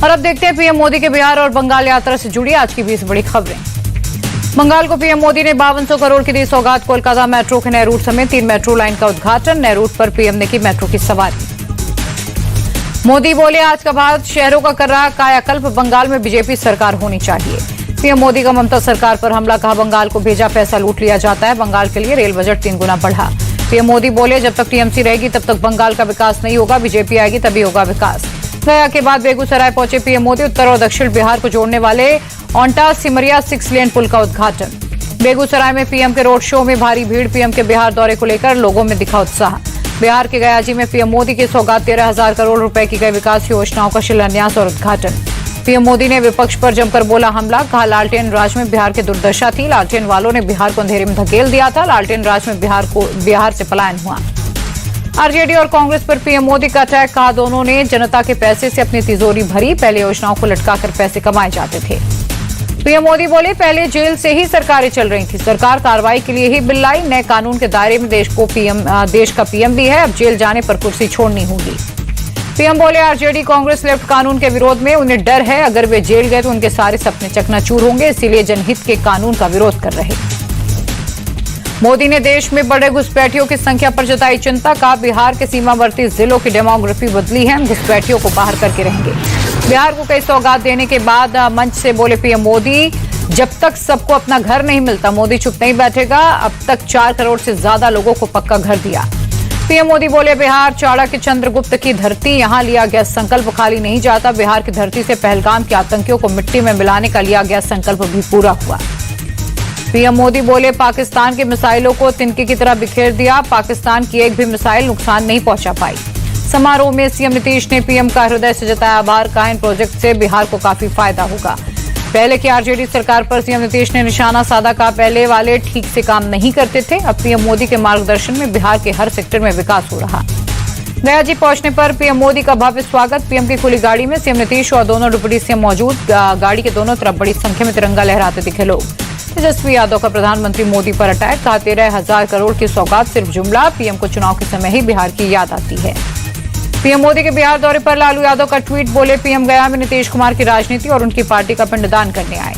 और अब देखते हैं पीएम मोदी के बिहार और बंगाल यात्रा से जुड़ी आज की 20 बड़ी खबरें। बंगाल को पीएम मोदी ने 5200 करोड़ की दी सौगात। कोलकाता मेट्रो के नए रूट समेत 3 मेट्रो लाइन का उद्घाटन। नए रूट पर पीएम ने की मेट्रो की सवारी। मोदी बोले, आज का भारत शहरों का कर रहा कायाकल्प, बंगाल में बीजेपी सरकार होनी चाहिए। पीएम मोदी का ममता सरकार पर हमला, कहा बंगाल को भेजा पैसा लूट लिया जाता है। बंगाल के लिए रेल बजट 3 गुना बढ़ा। पीएम मोदी बोले, जब तक टीएमसी रहेगी तब तक बंगाल का विकास नहीं होगा, बीजेपी आएगी तभी होगा विकास। गया के बाद बेगूसराय पहुंचे पीएम मोदी। उत्तर और दक्षिण बिहार को जोड़ने वाले ओंटा सिमरिया 6 लेन पुल का उद्घाटन। बेगूसराय में पीएम के रोड शो में भारी भीड़। पीएम के बिहार दौरे को लेकर लोगों में दिखा उत्साह। बिहार के गयाजी में पीएम मोदी की सौगात, 13,000 करोड़ रुपए की गई विकास योजनाओं का शिलान्यास और उद्घाटन। पीएम मोदी ने विपक्ष पर जमकर बोला हमला, कहा लालटेन राज में बिहार की दुर्दशा थी, लालटेन वालों ने बिहार को अंधेरे में धकेल दिया था, लालटेन राज में बिहार से पलायन हुआ। आरजेडी और कांग्रेस पर पीएम मोदी का अटैक, कहा दोनों ने जनता के पैसे से अपनी तिजोरी भरी, पहले योजनाओं को लटकाकर पैसे कमाए जाते थे। पीएम मोदी बोले, पहले जेल से ही सरकारें चल रही थी, सरकार कार्रवाई के लिए ही बिल लाई, नए कानून के दायरे में देश का पीएम भी है, अब जेल जाने पर कुर्सी छोड़नी होगी। पीएम बोले, आरजेडी कांग्रेस लेफ्ट कानून के विरोध में, उन्हें डर है अगर वे जेल गए तो उनके सारे सपने चकनाचूर होंगे, इसीलिए जनहित के कानून का विरोध कर रहे। मोदी ने देश में बड़े घुसपैठियों की संख्या पर जताई चिंता, कहा बिहार के सीमावर्ती जिलों की डेमोग्राफी बदली है, हम घुसपैठियों को बाहर करके रहेंगे। बिहार को कई सौगात देने के बाद मंच से बोले पीएम मोदी, जब तक सबको अपना घर नहीं मिलता मोदी चुप नहीं बैठेगा, अब तक 4 करोड़ से ज्यादा लोगों को पक्का घर दिया। पीएम मोदी बोले, बिहार चाणक्य चंद्रगुप्त की धरती, यहां लिया गया संकल्प खाली नहीं जाता, बिहार की धरती से पहलगाम के आतंकियों को मिट्टी में मिलाने का लिया गया संकल्प भी पूरा हुआ। पीएम मोदी बोले, पाकिस्तान के मिसाइलों को तिनके की तरह बिखेर दिया, पाकिस्तान की एक भी मिसाइल नुकसान नहीं पहुंचा पाई। समारोह में सीएम नीतीश ने पीएम का हृदय से जताया आभार, कहा इन प्रोजेक्ट से बिहार को काफी फायदा होगा। पहले की आरजेडी सरकार पर सीएम नीतीश ने निशाना साधा, कहा पहले वाले ठीक से काम नहीं करते थे, अब पीएम मोदी के मार्गदर्शन में बिहार के हर सेक्टर में विकास हो रहा। गयाजी पहुंचने पर पीएम मोदी का भव्य स्वागत। पीएम की खुली गाड़ी में सीएम नीतीश और दोनों डिप्टी सीएम मौजूद। गाड़ी के दोनों तरफ बड़ी संख्या में तिरंगा लहराते दिखे लोग। तेजस्वी यादव का प्रधानमंत्री मोदी पर अटैक, कहा 13,000 करोड़ की सौगात सिर्फ जुमला, पीएम को चुनाव के समय ही बिहार की याद आती है। पीएम मोदी के बिहार दौरे पर लालू यादव का ट्वीट, बोले पीएम गया में नीतीश कुमार की राजनीति और उनकी पार्टी का पिंडदान करने आए।